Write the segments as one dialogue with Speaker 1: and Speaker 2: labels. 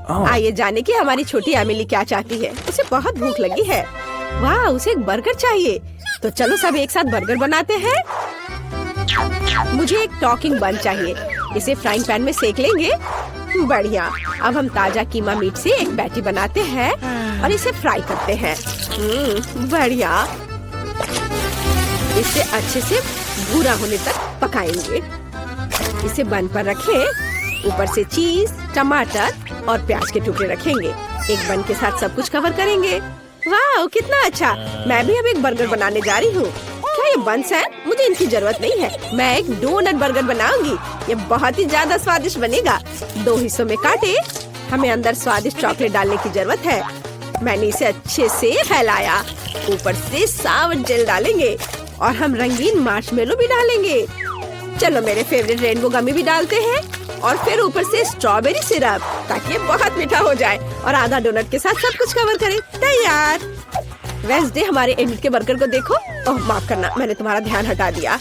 Speaker 1: आइए जाने की हमारी छोटी एमिली क्या चाहती है। उसे बहुत भूख लगी है। वाह, उसे एक बर्गर चाहिए। तो चलो सब एक साथ बर्गर बनाते हैं। मुझे एक टॉकिंग बन चाहिए। इसे फ्राइंग पैन में सेक लेंगे। बढ़िया। अब हम ताजा कीमा मीट से एक पैटी बनाते हैं और इसे फ्राई करते हैं। बढ़िया। इसे अच्छे से भूरा होने तक पकाएंगे। इसे बन पर रखें। ऊपर से चीज, टमाटर और प्याज के टुकड़े रखेंगे। एक बन के साथ सब कुछ कवर करेंगे। वाह, कितना अच्छा। मैं भी अब एक बर्गर बनाने जा रही हूँ। क्या ये बंस है? मुझे इनकी जरूरत नहीं है। मैं एक डोनट बर्गर बनाऊंगी। ये बहुत ही ज्यादा स्वादिष्ट बनेगा। 2 हिस्सों में काटे। हमें अंदर स्वादिष्ट चॉकलेट डालने की जरूरत है। मैंने इसे अच्छे से फैलाया। ऊपर से सावर जेल डालेंगे और हम रंगीन मार्शमेलो भी डालेंगे। चलो मेरे फेवरेट रेनबो गमी भी डालते हैं और फिर ऊपर से स्ट्रॉबेरी सिरप, ताकि ये बहुत मीठा हो जाए। और आधा डोनट के साथ सब कुछ कवर करें। तैयार। वेंसडे, हमारे इनिट के बर्गर को देखो। ओह माफ करना, मैंने तुम्हारा ध्यान हटा दिया।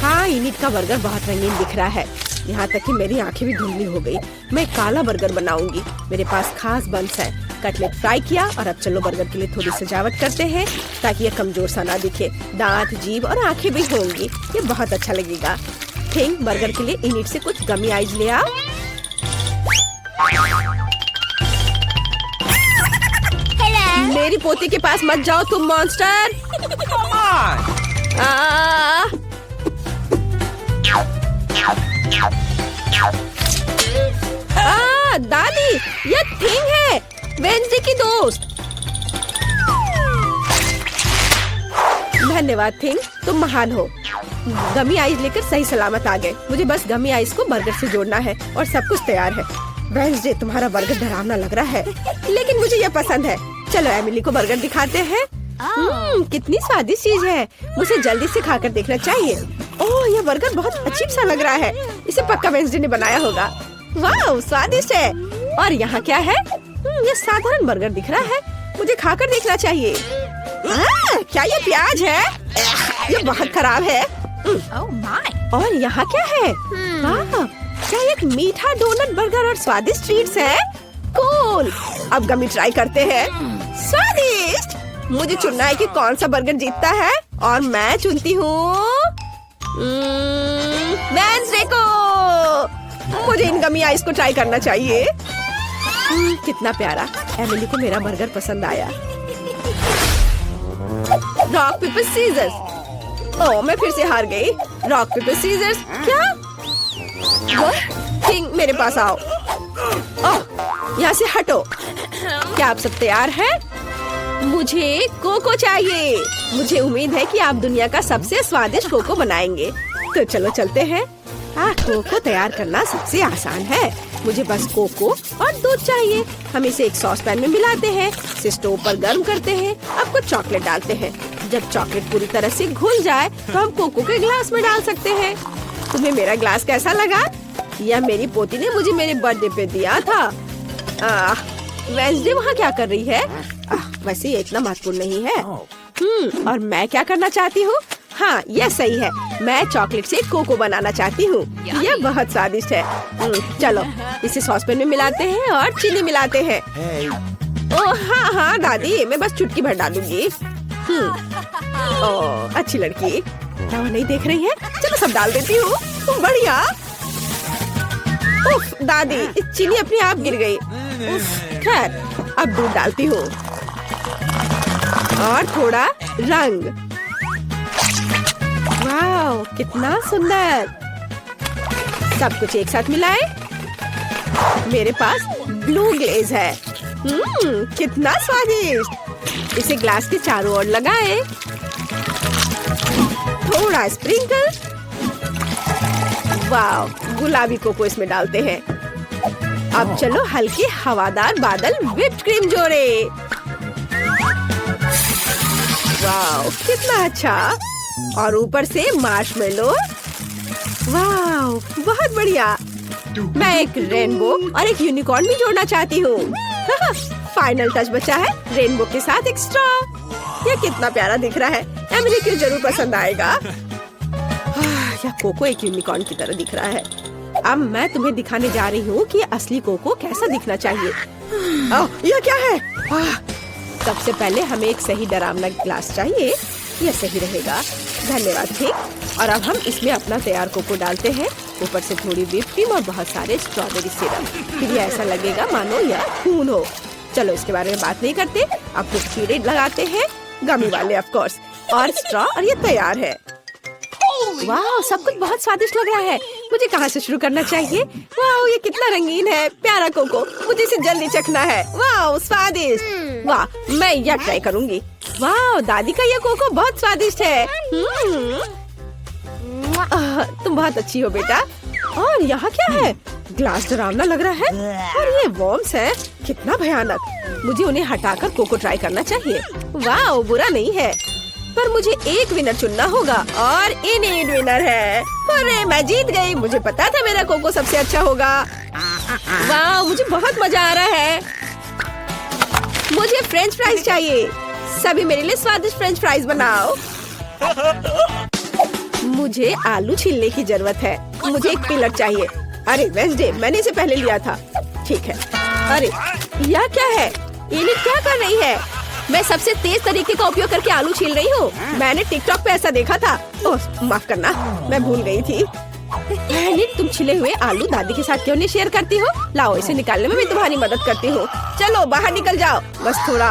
Speaker 1: हाँ, इनिट का बर्गर बहुत रंगीन दिख रहा है। यहाँ तक कि मेरी आंखें भी धुंधली हो गई। मैं काला बर्गर बनाऊंगी। मेरे पास खास बंस है। कटलेट फ्राई किया और अब चलो बर्गर के लिए थोड़ी सजावट करते हैं ताकि ये कमजोर सा ना दिखे। दांत, जीभ और आंखें भी होंगी। ये बहुत अच्छा लगेगा। थिंक, बर्गर के लिए इनिट से कुछ गमी आइज ले आओ। मेरी पोती के पास मत जाओ तुम मॉन्स्टर। दादी, ये थिंग है, वेंसडे की दोस्त। धन्यवाद थिंग, तुम महान हो। गमी आइस लेकर सही सलामत आ गए। मुझे बस गमी आइस को बर्गर से जोड़ना है और सब कुछ तैयार है। वेंसडे, तुम्हारा बर्गर डरावना लग रहा है, लेकिन मुझे यह पसंद है। चलो एमिली को बर्गर दिखाते हैं। कितनी स्वादिष्ट चीज है। मुझे जल्दी से खाकर देखना चाहिए। ओह, यह बर्गर बहुत अजीब सा लग रहा है। इसे पक्का वेंसडे ने बनाया होगा। वाह, स्वादिष्ट है। और यहाँ क्या है? ये साधारण बर्गर दिख रहा है। मुझे खाकर देखना चाहिए। क्या ये प्याज है? ये बहुत खराब है। और यहाँ क्या है? क्या एक मीठा डोनट बर्गर और स्वादिष्ट ट्रीट्स है? कूल। अब गमी ट्राई करते हैं। स्वादिष्ट। मुझे चुनना है कि कौन सा बर्गर जीतता है और मैं चुनती हूँ वेंसडे को। मुझे इन गमी आइस को ट्राई करना चाहिए। कितना प्यारा। एमिली को मेरा बर्गर पसंद आया। Rock paper seizures. ओह, मैं फिर से हार गई। Rock paper scissors. क्या? थिंग, मेरे पास आओ। ओह, यहाँ से हटो। क्या आप सब तैयार हैं? मुझे कोको चाहिए। मुझे उम्मीद है कि आप दुनिया का सबसे स्वादिष्ट कोको बनाएंगे। तो चलो चलते हैं। कोको तैयार करना सबसे आसान है। मुझे बस कोको और दूध चाहिए। हम इसे एक सॉस पैन में मिलाते हैं। इसे स्टोव पर गर्म करते हैं। अब कुछ चॉकलेट डालते हैं। जब चॉकलेट पूरी तरह से घुल जाए तो हम कोको के ग्लास में डाल सकते हैं। तुम्हें मेरा ग्लास कैसा लगा? यह मेरी पोती ने मुझे मेरे बर्थडे पे दिया था। वेंसडे वहाँ क्या कर रही है? वैसे ये इतना महत्वपूर्ण नहीं है। और मैं क्या करना चाहती हूँ? हाँ, यह सही है। मैं चॉकलेट से कोको बनाना चाहती हूँ। यह बहुत स्वादिष्ट है। चलो इसे सॉस पैन में मिलाते हैं और चीनी मिलाते हैं। ओह हाँ दादी, मैं बस चुटकी भर डालूंगी। ओह, अच्छी लड़की। क्या वो नहीं देख रही है? चलो सब डाल देती हूँ। बढ़िया। उफ, दादी, चीनी अपने आप गिर गई। खैर, अब दूध डालती हूँ और थोड़ा रंग। वाह, कितना सुंदर। सब कुछ एक साथ मिलाएं। मेरे पास ब्लू ग्लेज है। कितना स्वादिष्ट। इसे ग्लास के चारों ओर लगाएं। थोड़ा स्प्रिंकल। वाह, गुलाबी कोको इसमें डालते हैं। अब चलो हल्के हवादार बादल व्हिप्ड क्रीम जोड़े। वाह, कितना अच्छा। और ऊपर से मार्शमेलो। वाह, बहुत बढ़िया। मैं एक रेनबो और एक यूनिकॉर्न भी जोड़ना चाहती हूँ। फाइनल टच बचा है, रेनबो के साथ एक स्ट्रॉ। यह कितना प्यारा दिख रहा है। एमिली को जरूर पसंद आएगा। यह कोको एक यूनिकॉर्न की तरह दिख रहा है। अब मैं तुम्हें दिखाने जा रही हूँ कि असली कोको कैसा दिखना चाहिए। यह क्या है? सबसे पहले हमें एक सही डरावना ग्लास चाहिए। यह सही रहेगा, धन्यवाद। ठीक, और अब हम इसमें अपना तैयार कोको डालते हैं, ऊपर से थोड़ी व्हिप क्रीम और बहुत सारे स्ट्रॉबेरी सिरप। फिर ये ऐसा लगेगा मानो यह खून हो। चलो इसके बारे में बात नहीं करते, अब कुछ कीड़े लगाते हैं, गमी वाले ऑफ कोर्स, और स्ट्रॉ, और ये तैयार है। वाह, सब कुछ बहुत स्वादिष्ट लग रहा है। मुझे कहाँ से शुरू करना चाहिए? वाह, ये कितना रंगीन है, प्यारा कोको। मुझे इसे जल्दी चखना है। वाह, स्वादिष्ट। वाह, मैं यह ट्राई करूंगी। वाह, दादी का यह कोको बहुत स्वादिष्ट है। तुम बहुत अच्छी हो बेटा। और यहाँ क्या है? ग्लास डरावना लग रहा है, और ये वॉर्म्स है, कितना भयानक। मुझे उन्हें हटाकर कोको ट्राई करना चाहिए। वाह, बुरा नहीं है, पर मुझे एक विनर चुनना होगा, और इनएड विनर है। अरे मैं जीत गई, मुझे पता था मेरा कोको सबसे अच्छा होगा। वाह, मुझे बहुत मजा आ रहा है। मुझे फ्रेंच फ्राइज चाहिए। सभी मेरे लिए स्वादिष्ट फ्रेंच फ्राइज बनाओ। मुझे आलू छीलने की जरूरत है। मुझे एक पिलर चाहिए। अरे वेंसडे, मैंने इसे पहले लिया था। ठीक है। अरे यह क्या है? इन्हें क्या कर रही है? मैं सबसे तेज तरीके का उपयोग करके आलू छील रही हूँ। मैंने टिकटॉक पे ऐसा देखा था। ओह, माफ करना, मैं भूल गई थी। तुम छिले हुए आलू दादी के साथ क्यों नहीं शेयर करती हो? लाओ, इसे निकालने में मैं तुम्हारी मदद करती हूँ। चलो बाहर निकल जाओ, बस थोड़ा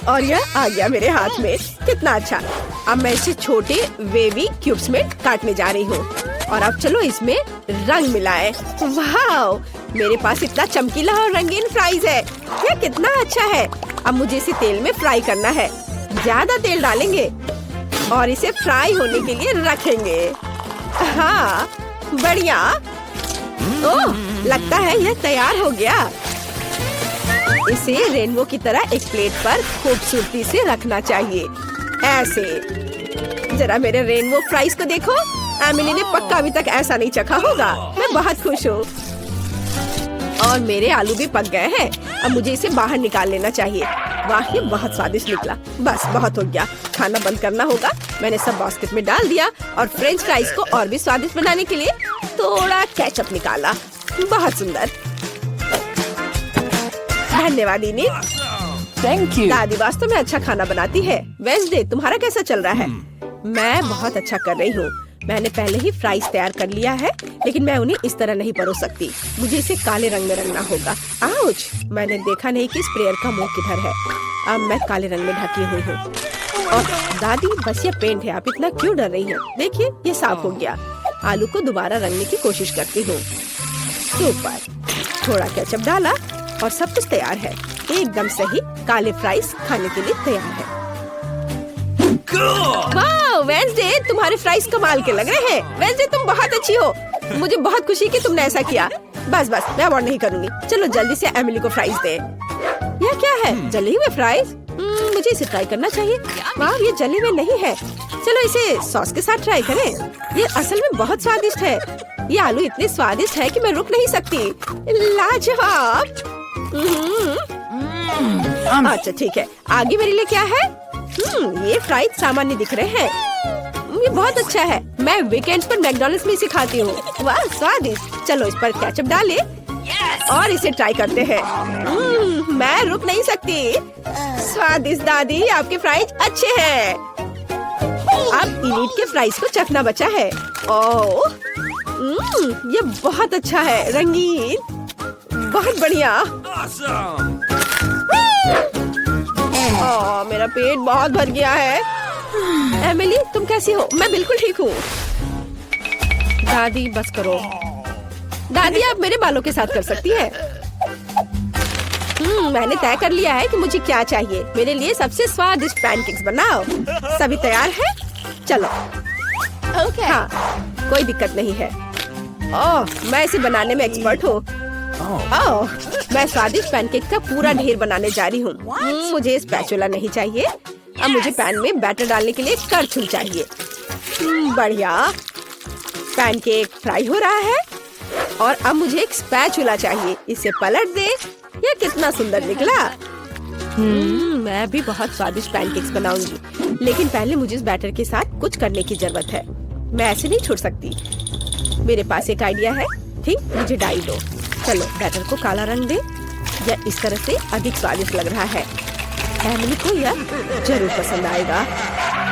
Speaker 1: और यह आ गया मेरे हाथ में। कितना अच्छा। अब मैं इसे छोटे वेवी क्यूब्स में काटने जा रही हूँ, और अब चलो इसमें रंग मिलाएं। वाह, मेरे पास इतना चमकीला और रंगीन फ्राइज है। यह कितना अच्छा है। अब मुझे इसे तेल में फ्राई करना है। ज्यादा तेल डालेंगे और इसे फ्राई होने के लिए रखेंगे। हाँ, बढ़िया। ओह, लगता है यह तैयार हो गया। इसे रेनबो की तरह एक प्लेट पर खूबसूरती से रखना चाहिए, ऐसे। जरा मेरे रेनबो फ्राइज को देखो। एमिली ने पक्का अभी तक ऐसा नहीं चखा होगा। मैं बहुत खुश हूँ। और मेरे आलू भी पक गए हैं। अब मुझे इसे बाहर निकाल लेना चाहिए। वाह, ये बहुत स्वादिष्ट निकला। बस बहुत हो गया, खाना बंद करना होगा। मैंने सब बास्केट में डाल दिया, और फ्रेंच फ्राइज को और भी स्वादिष्ट बनाने के लिए थोड़ा केचप निकाला। बहुत सुंदर, धन्यवाद इनी।
Speaker 2: Thank you.
Speaker 1: दादी वास्तव में अच्छा खाना बनाती है। वेंसडे, तुम्हारा कैसा चल रहा है? मैं बहुत अच्छा कर रही हूँ। मैंने पहले ही फ्राइज तैयार कर लिया है, लेकिन मैं उन्हें इस तरह नहीं परोस सकती। मुझे इसे काले रंग में रंगना होगा। आउच! मैंने देखा नहीं कि स्प्रेयर का मुंह किधर है। अब मैं काले रंग में ढकी हुई हूँ। और दादी, बस ये पेंट है, आप इतना क्यों डर रही हैं? देखिए, ये साफ हो गया। आलू को दोबारा रंगने की कोशिश करती हूँ। सुपर। थोड़ा केचप डाला और सब कुछ तैयार है। एकदम सही। काले फ्राइज खाने के लिए तैयार है। वाह वेंसडे, तुम्हारे फ्राइज कमाल के लग रहे हैं। वेंसडे, तुम बहुत अच्छी हो। मुझे बहुत खुशी कि तुमने ऐसा किया। बस मैं अवॉर्ड नहीं करूँगी। चलो जल्दी से एमिली को फ्राइज दे। यह क्या है? जले हुए फ्राइज? मुझे इसे ट्राई करना चाहिए। वाह, ये जले हुए नहीं है। चलो इसे सॉस के साथ ट्राई करें। ये असल में बहुत स्वादिष्ट है। ये आलू इतने स्वादिष्ट है कि मैं रुक नहीं सकती। लाजवाब। अच्छा ठीक है, आगे मेरे लिए क्या है? ये फ्राइज सामान्य दिख रहे हैं। ये बहुत अच्छा है। मैं वीकेंड्स पर मैकडॉनल्ड्स में इसे खाती हूँ। वाह, स्वादिष्ट। चलो इस पर केचप डालें और इसे ट्राई करते हैं। मैं रुक नहीं सकती। स्वादिष्ट दादी, आपके फ्राइज अच्छे हैं। अब इनीट के फ्राइज को चखना बचा है। ओह, ये बहुत अच्छा है, रंगीन, बहुत बढ़िया। मेरा पेट बहुत भर गया है। एमिली, तुम कैसी हो? मैं बिल्कुल ठीक हूँ। दादी, बस करो। दादी, आप मेरे बालों के साथ कर सकती है। मैंने तय कर लिया है कि मुझे क्या चाहिए। मेरे लिए सबसे स्वादिष्ट पैनकेक्स बनाओ। सभी तैयार है? चलो। हाँ, कोई दिक्कत नहीं है। ओह, मैं इसे बनाने में एक्सपर्ट हूँ। ओह, मैं स्वादिष्ट पैनकेक का पूरा ढेर बनाने जा रही हूँ। मुझे स्पैचुला नहीं चाहिए। अब मुझे पैन में बैटर डालने के लिए करछुल चाहिए। बढ़िया। पैनकेक फ्राई हो रहा है, और अब मुझे एक स्पैचुला चाहिए। इसे पलट दे। ये कितना सुंदर निकला। मैं भी बहुत स्वादिष्ट पैनकेक्स बनाऊंगी, लेकिन पहले मुझे इस बैटर के साथ कुछ करने की जरूरत है। मैं ऐसे नहीं छोड़ सकती। मेरे पास एक आइडिया है। थिंक मुझे डाई दो। चलो बैटर को काला रंग दे। यह इस तरह से अधिक स्वादिष्ट लग रहा है। एमिली को यह जरूर पसंद आएगा।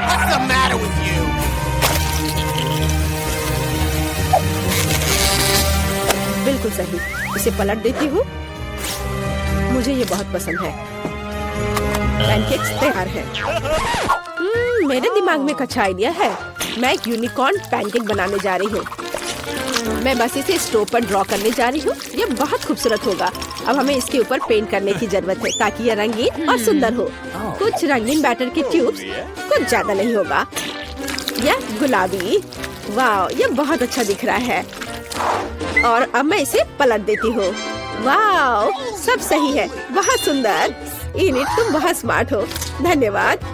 Speaker 3: What's the matter with you?
Speaker 1: बिल्कुल सही। इसे पलट देती हूँ। मुझे ये बहुत पसंद है। पैनकेक्स तैयार है। मेरे दिमाग में एक अच्छा आइडिया है। मैं एक यूनिकॉर्न पैनकेक बनाने जा रही हूँ। मैं बस इसे स्टोव पर ड्रॉ करने जा रही हूँ। ये बहुत खूबसूरत होगा। अब हमें इसके ऊपर पेंट करने की जरूरत है ताकि यह रंगीन और सुंदर हो। कुछ रंगीन बैटर के ट्यूब्स, कुछ ज्यादा नहीं होगा। यह गुलाबी, वाह, यह बहुत अच्छा दिख रहा है। और अब मैं इसे पलट देती हूँ। वाह, सब सही है, बहुत सुंदर। इनिट, तुम बहुत स्मार्ट हो। धन्यवाद।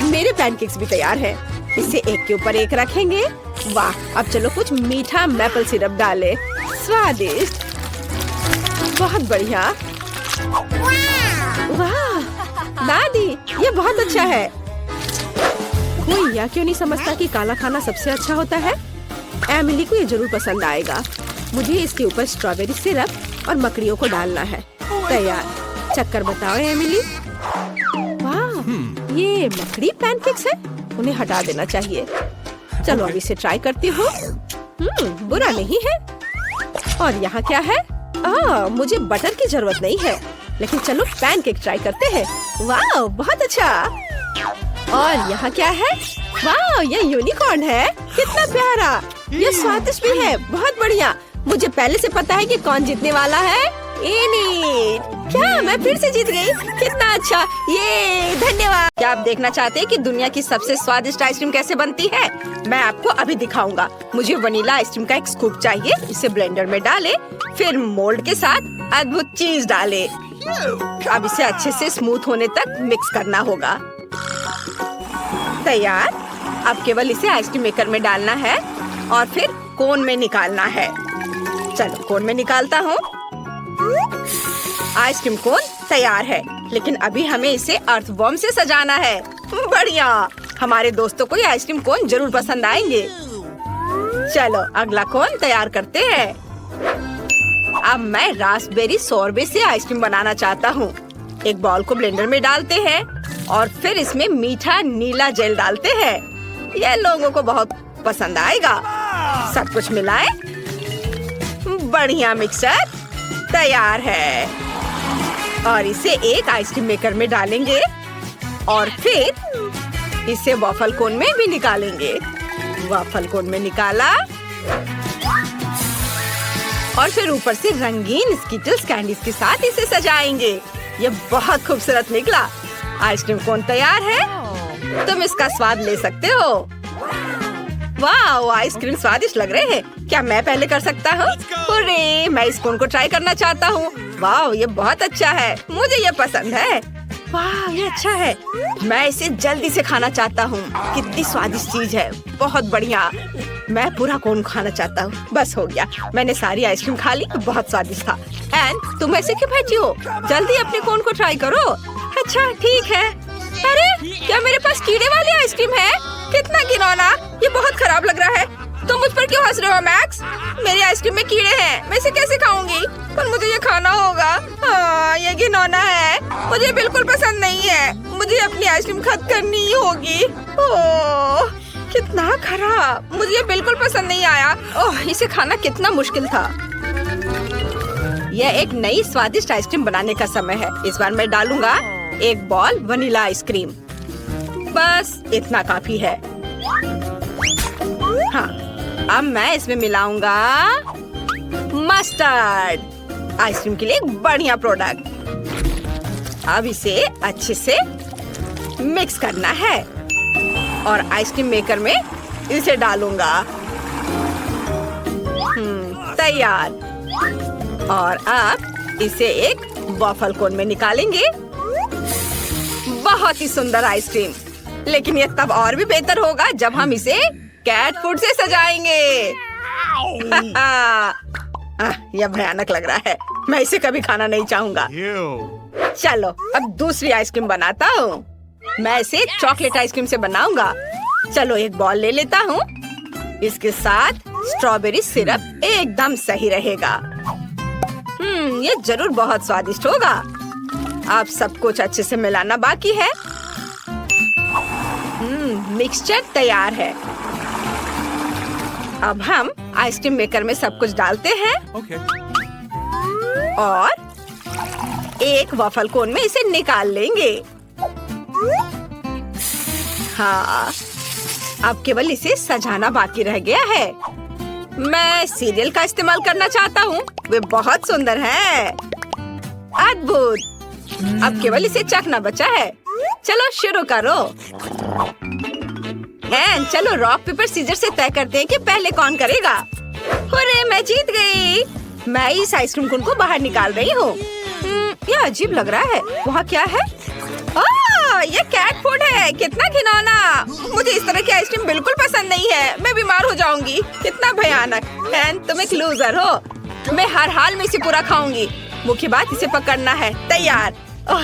Speaker 1: मेरे पैनकेक्स भी तैयार हैं। इसे एक के ऊपर एक रखेंगे। वाह, अब चलो कुछ मीठा मैपल सिरप डालें। स्वादिष्ट, बहुत बढ़िया। वाह दादी, ये बहुत अच्छा है। कोई यह क्यों नहीं समझता कि काला खाना सबसे अच्छा होता है? एमिली को ये जरूर पसंद आएगा। मुझे इसके ऊपर स्ट्रॉबेरी सिरप और मकड़ियों को डालना है। तैयार। चक्कर बताओ एमिली। वाह, ये मकड़ी पैनकेक्स है। उन्हें हटा देना चाहिए। चलो अब इसे ट्राई करती हूँ। बुरा नहीं है। और यहाँ क्या है? मुझे बटर की जरूरत नहीं है, लेकिन चलो पैनकेक ट्राई करते हैं। वाह, बहुत अच्छा। और यहाँ क्या है? वाह, ये यूनिकॉर्न है। कितना प्यारा। ये स्वादिष्ट भी है। बहुत बढ़िया। मुझे पहले से पता है कि कौन जीतने वाला है। इनिट, क्या मैं फिर से जीत गई? कितना अच्छा। ये धन्यवाद। क्या आप देखना चाहते हैं कि दुनिया की सबसे स्वादिष्ट आइसक्रीम कैसे बनती है? मैं आपको अभी दिखाऊंगा। मुझे वनीला आइसक्रीम का एक स्कूप चाहिए। इसे ब्लेंडर में डालें, फिर मोल्ड के साथ अद्भुत चीज डालें। अब इसे अच्छे से स्मूथ होने तक मिक्स करना होगा। तैयार। अब केवल इसे आइसक्रीम मेकर में डालना है और फिर कोन में निकालना है। चलो कोन में निकालता हूँ। आइसक्रीम कोन तैयार है, लेकिन अभी हमें इसे अर्थवॉर्म से सजाना है। बढ़िया। हमारे दोस्तों को ये आइसक्रीम कोन जरूर पसंद आएंगे। चलो अगला कोन तैयार करते हैं। अब मैं रास्पबेरी सोरबे से आइसक्रीम बनाना चाहता हूँ। एक बॉल को ब्लेंडर में डालते हैं और फिर इसमें मीठा नीला जेल डालते हैं। यह लोगों को बहुत पसंद आएगा। सब कुछ मिलाएं। बढ़िया मिक्सचर तैयार है। और इसे एक आइसक्रीम मेकर में डालेंगे और फिर इसे वॉफल कोन में भी निकालेंगे। वॉफल कोन में निकाला और फिर ऊपर से रंगीन स्किटल्स कैंडीज के साथ इसे सजाएंगे। ये बहुत खूबसूरत निकला। आइसक्रीम कोन तैयार है। तुम इसका स्वाद ले सकते हो। वाह, आइसक्रीम स्वादिष्ट लग रहे हैं। क्या मैं पहले कर सकता हूँ? अरे, मैं इस कोन को ट्राई करना चाहता हूँ। वाह, ये बहुत अच्छा है। मुझे ये पसंद है। वाह, ये अच्छा है। मैं इसे जल्दी से खाना चाहता हूँ। कितनी स्वादिष्ट चीज है। बहुत बढ़िया। मैं पूरा कोन खाना चाहता हूँ। बस हो गया। मैंने सारी आइसक्रीम खा ली। बहुत स्वादिष्ट था। एंड तुम ऐसे क्यों बैठी हो? जल्दी अपने कोन को ट्राई करो। अच्छा ठीक है। अरे, क्या मेरे पास कीड़े वाली आइसक्रीम है? कितना घिनौना। ये बहुत खराब लग रहा है। तुम मुझ पर क्यों हंस रहे हो मैक्स? मेरी आइसक्रीम में कीड़े हैं। मैं इसे कैसे खाऊंगी? पर मुझे ये खाना होगा। हाँ, ये घिनौना है। मुझे बिल्कुल पसंद नहीं है। मुझे अपनी आइसक्रीम खत्म करनी ही होगी। ओह, कितना खराब। मुझे ये बिल्कुल पसंद नहीं आया। ओह, इसे खाना कितना मुश्किल था। यह एक नई स्वादिष्ट आइसक्रीम बनाने का समय है। इस बार मैं डालूंगा एक बॉल वनीला आइसक्रीम। बस इतना काफी है। हाँ, अब मैं इसमें मिलाऊंगा मस्टर्ड। आइसक्रीम के लिए एक बढ़िया प्रोडक्ट। अब इसे अच्छे से मिक्स करना है और आइसक्रीम मेकर में इसे डालूंगा। तैयार। और अब इसे एक वॉफल कोन में निकालेंगे। बहुत ही सुंदर आइसक्रीम। लेकिन ये तब और भी बेहतर होगा जब हम इसे कैट फूड से सजाएंगे। यह भयानक लग रहा है। मैं इसे कभी खाना नहीं चाहूंगा। चलो अब दूसरी आइसक्रीम बनाता हूँ। मैं इसे चॉकलेट आइसक्रीम से बनाऊंगा। चलो एक बॉल ले लेता हूँ इसके साथ स्ट्रॉबेरी सिरप एकदम सही रहेगा। ये जरूर बहुत स्वादिष्ट होगा। अब सब कुछ अच्छे से मिलाना बाकी है। मिक्सचर तैयार है। अब हम आइसक्रीम मेकर में सब कुछ डालते हैं और एक वॉफल कोन में इसे निकाल लेंगे। हाँ, अब केवल इसे सजाना बाकी रह गया है। मैं सीरियल का इस्तेमाल करना चाहता हूँ। वे बहुत सुंदर हैं। अद्भुत। अब केवल इसे चखना बचा है। चलो शुरू करो। चलो रॉक पेपर सीजर से तय करते हैं कि पहले कौन करेगा। अरे मैं जीत गई। मैं इस आइसक्रीम कोन को बाहर निकाल रही हूँ। यह अजीब लग रहा है। वहाँ क्या है? ये कैट फूड है। कितना घिनौना। मुझे इस तरह की आइसक्रीम बिल्कुल पसंद नहीं है। मैं बीमार हो जाऊंगी। कितना भयानक। तुम एक लूजर हो। मैं हर हाल में इसे पूरा खाऊंगी। मुख्य बात इसे पकड़ना है। तैयार।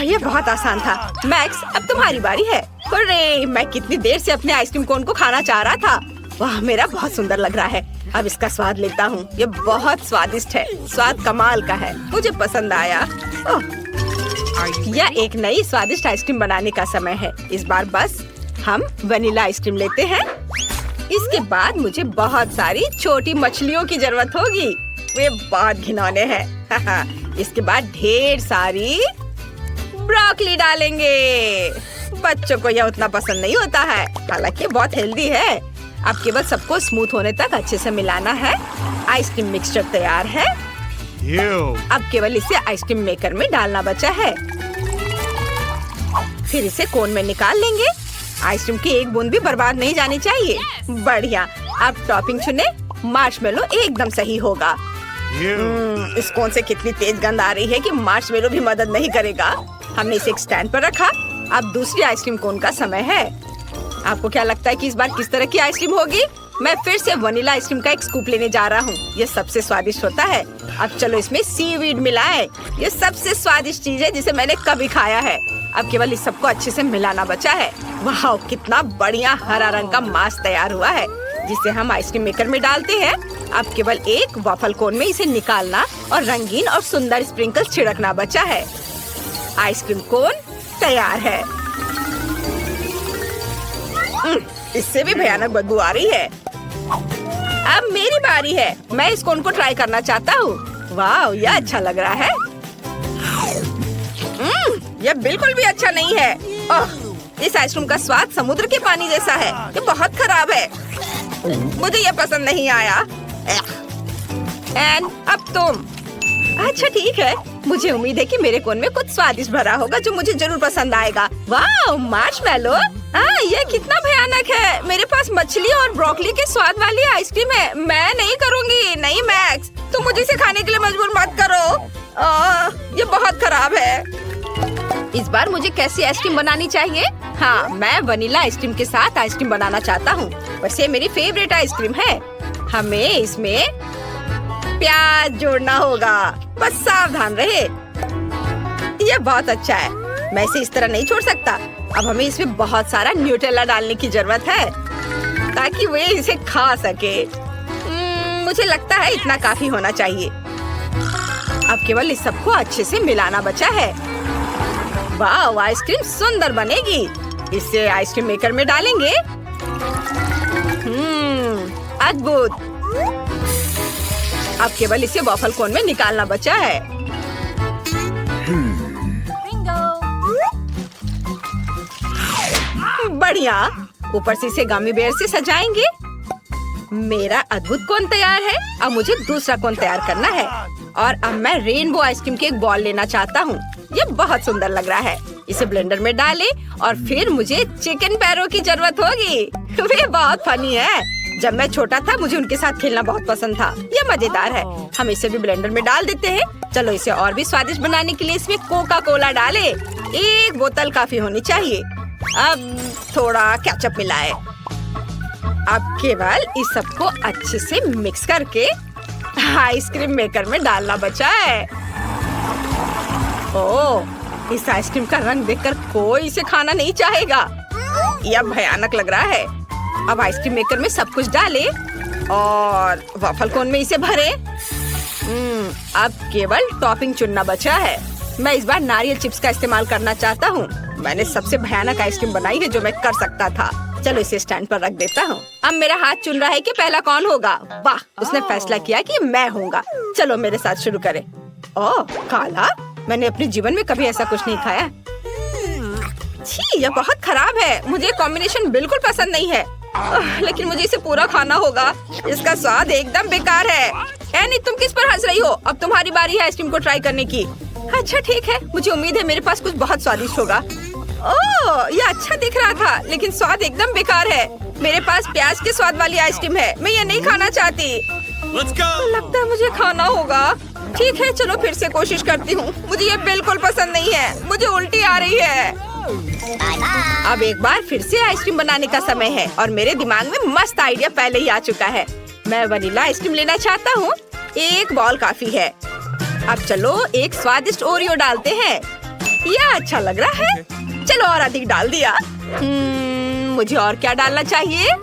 Speaker 1: ये बहुत आसान था। मैक्स, अब तुम्हारी बारी है। अरे मैं कितनी देर से अपने आइसक्रीम कोन को खाना चाह रहा था। वाह, मेरा बहुत सुंदर लग रहा है। अब इसका स्वाद लेता हूँ। ये बहुत स्वादिष्ट है। स्वाद कमाल का है। मुझे पसंद आया। यह एक नई स्वादिष्ट आइसक्रीम बनाने का समय है। इस बार बस हम वनीला आइसक्रीम लेते हैं। इसके बाद मुझे बहुत सारी छोटी मछलियों की जरूरत होगी। वे बहुत घिनौने हैं। इसके बाद ढेर सारी ब्रोकली डालेंगे। बच्चों को यह उतना पसंद नहीं होता है, हालांकि बहुत हेल्दी है। अब केवल सबको स्मूथ होने तक अच्छे से मिलाना है। आइसक्रीम मिक्सचर तैयार है। अब केवल इसे आइसक्रीम मेकर में डालना बचा है। फिर इसे कोन में निकाल लेंगे। आइसक्रीम की एक बूंद भी बर्बाद नहीं जानी चाहिए। बढ़िया। अब टॉपिंग चुने। मार्शमेलो एकदम सही होगा। इस कोन से कितनी तेज गंध आ रही है कि मार्शमेलो भी मदद नहीं करेगा। हमने इसे एक स्टैंड पर रखा। अब दूसरी आइसक्रीम कोन का समय है। आपको क्या लगता है कि इस बार किस तरह की आइसक्रीम होगी? मैं फिर से वनीला आइसक्रीम का एक स्कूप लेने जा रहा हूँ। ये सबसे स्वादिष्ट होता है। अब चलो इसमें सीवीड मिलाएं। ये सबसे स्वादिष्ट चीज है जिसे मैंने कभी खाया है। अब केवल इस सबको अच्छे से मिलाना बचा है। वाह, कितना बढ़िया हरा रंग का मास तैयार हुआ है, जिसे हम आइसक्रीम मेकर में डालते हैं। अब केवल एक वॉफल कोन में इसे निकालना और रंगीन और सुंदर स्प्रिंकल्स छिड़कना बचा है। आइसक्रीम कोन तैयार है। इससे भी भयानक बदबू आ रही है। अब मेरी बारी है। मैं इस कोन को ट्राई करना चाहता हूँ। वाह, यह अच्छा लग रहा है। यह बिल्कुल भी अच्छा नहीं है। इस आइसक्रीम का स्वाद समुद्र के पानी जैसा है। ये बहुत खराब है। मुझे यह पसंद नहीं आया। अब तुम। अच्छा ठीक है। मुझे उम्मीद है कि मेरे कोन में कुछ स्वादिष्ट भरा होगा जो मुझे जरूर पसंद आएगा। वाह, मार्शमेलो। यह कितना भयानक है। मेरे पास मछली और ब्रोकली के स्वाद वाली आइसक्रीम है। मैं नहीं करूँगी। नहीं मैक्स, तुम मुझे इसे खाने के लिए मजबूर मत करो। ये बहुत खराब है। इस बार मुझे कैसी आइसक्रीम बनानी चाहिए? हाँ, मैं वनीला आइसक्रीम के साथ आइसक्रीम बनाना चाहता हूँ। वैसे मेरी फेवरेट आइसक्रीम है। हमें इसमें प्याज जोड़ना होगा। बस सावधान रहे। यह बहुत अच्छा है। मैं इसे इस तरह नहीं छोड़ सकता। अब हमें इसमें बहुत सारा न्यूटेला डालने की जरूरत है ताकि वे इसे खा सके। मुझे लगता है इतना काफी होना चाहिए। अब केवल इस सबको अच्छे से मिलाना बचा है। वाह, आइसक्रीम सुंदर बनेगी। इसे आइसक्रीम मेकर में डालेंगे। अद्भुत। अब केवल इसे वॉफल कोन में निकालना बचा है। बढ़िया। ऊपर से इसे गमी बेयर से सजाएंगे। मेरा अद्भुत कोन तैयार है। अब मुझे दूसरा कोन तैयार करना है। और अब मैं रेनबो आइसक्रीम के एक बॉल लेना चाहता हूँ। ये बहुत सुंदर लग रहा है। इसे ब्लेंडर में डालें और फिर मुझे चिकन पैरों की जरूरत होगी। वे बहुत फनी है। जब मैं छोटा था मुझे उनके साथ खेलना बहुत पसंद था। ये मजेदार है। हम इसे भी ब्लेंडर में डाल देते हैं। चलो इसे और भी स्वादिष्ट बनाने के लिए इसमें कोका कोला डालें। एक बोतल काफी होनी चाहिए। अब थोड़ा केचप मिलाएं। अब केवल इस सबको अच्छे से मिक्स करके आइसक्रीम मेकर में डालना बचा है। ओह, इस आइसक्रीम का रंग देखकर कोई इसे खाना नहीं चाहेगा। यह भयानक लग रहा है। अब आइसक्रीम मेकर में सब कुछ डालें और वॉफल कोन में इसे भरे। अब केवल टॉपिंग चुनना बचा है। मैं इस बार नारियल चिप्स का इस्तेमाल करना चाहता हूँ। मैंने सबसे भयानक आइसक्रीम बनाई है जो मैं कर सकता था। चलो इसे स्टैंड पर रख देता हूँ। अब मेरा हाथ चुन रहा है कि पहला कौन होगा। वाह, उसने फैसला किया कि मैं होऊंगा। चलो मेरे साथ शुरू करें। ओह, काला? मैंने अपने जीवन में कभी ऐसा कुछ नहीं खाया। छी, यह बहुत खराब है। मुझे कॉम्बिनेशन बिल्कुल पसंद नहीं है। लेकिन मुझे इसे पूरा खाना होगा। इसका स्वाद एकदम बेकार है। एनी, तुम किस पर हंस रही हो? अब तुम्हारी बारी है आइसक्रीम को ट्राई करने की। अच्छा ठीक है, मुझे उम्मीद है मेरे पास कुछ बहुत स्वादिष्ट होगा। ओह, यह अच्छा दिख रहा था, लेकिन स्वाद एकदम बेकार है। मेरे पास प्याज के स्वाद वाली आइसक्रीम है। मैं ये नहीं खाना चाहती। लगता है मुझे खाना होगा। ठीक है, चलो फिर से कोशिश करती हूँ। मुझे ये बिल्कुल पसंद नहीं है। मुझे उल्टी आ रही है। अब एक बार फिर से आइसक्रीम बनाने का समय है और मेरे दिमाग में मस्त आइडिया पहले ही आ चुका है। मैं वनीला आइसक्रीम लेना चाहता हूँ। एक बॉल काफी है। अब चलो एक स्वादिष्ट ओरियो डालते हैं। यह अच्छा लग रहा है। चलो और अधिक डाल दिया। मुझे और क्या डालना चाहिए?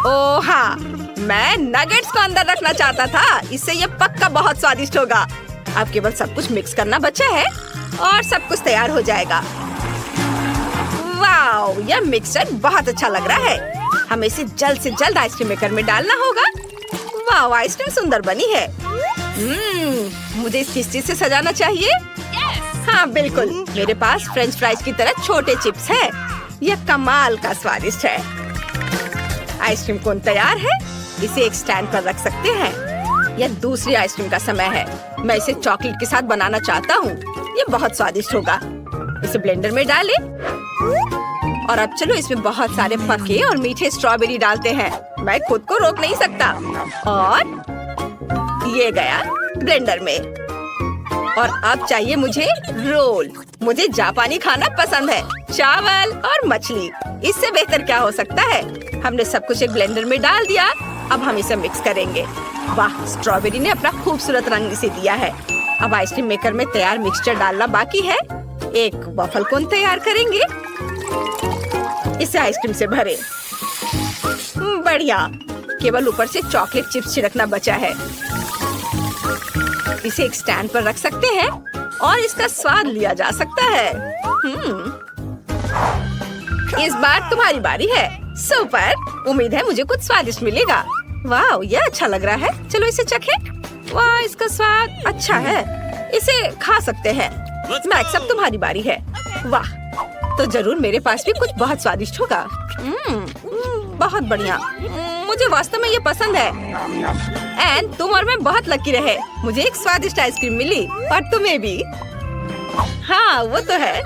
Speaker 1: ओह हाँ, मैं नगेट्स को अंदर रखना चाहता था। इससे ये पक्का बहुत स्वादिष्ट होगा। अब केवल सब कुछ मिक्स करना बचा है और सब कुछ तैयार हो जाएगा। वाओ, यह मिक्सचर बहुत अच्छा लग रहा है। हमें इसे जल्द से जल्द आइसक्रीम मेकर में डालना होगा। वाओ, आइसक्रीम सुंदर बनी है। मुझे इस किस चीज से सजाना चाहिए? हाँ बिल्कुल, मेरे पास फ्रेंच फ्राइज की तरह छोटे चिप्स है। यह कमाल का स्वादिष्ट है। आइसक्रीम कोन तैयार है। इसे एक स्टैंड पर रख सकते हैं। यह दूसरी आइसक्रीम का समय है। मैं इसे चॉकलेट के साथ बनाना चाहता हूँ। यह बहुत स्वादिष्ट होगा। इसे ब्लेंडर में डालें और अब चलो इसमें बहुत सारे पके और मीठे स्ट्रॉबेरी डालते हैं। मैं खुद को रोक नहीं सकता। और ये गया ब्लेंडर में। और अब चाहिए मुझे रोल। मुझे जापानी खाना पसंद है, चावल और मछली। इससे बेहतर क्या हो सकता है। हमने सब कुछ एक ब्लेंडर में डाल दिया। अब हम इसे मिक्स करेंगे। वाह, स्ट्रॉबेरी ने अपना खूबसूरत रंग इसे दिया है। अब आइसक्रीम मेकर में तैयार मिक्सचर डालना बाकी है। एक वॉफल कोन तैयार करेंगे। इसे आइसक्रीम से भरें। बढ़िया, केवल ऊपर से चॉकलेट चिप्स छिड़कना बचा है। इसे एक स्टैंड पर रख सकते हैं और इसका स्वाद लिया जा सकता है। इस बार तुम्हारी बारी है। सुपर, उम्मीद है मुझे कुछ स्वादिष्ट मिलेगा। वाह, यह अच्छा लग रहा है। चलो इसे चखें। वाह, इसका स्वाद अच्छा है। इसे खा सकते हैं। मैक्स, अब तुम्हारी बारी है। वाह, तो जरूर मेरे पास भी कुछ बहुत स्वादिष्ट होगा। बहुत बढ़िया। मुझे वास्तव में ये पसंद है। एंड तुम और मैं बहुत लकी रहे। मुझे एक स्वादिष्ट आइसक्रीम मिली और तुम्हें भी। हाँ वो तो है।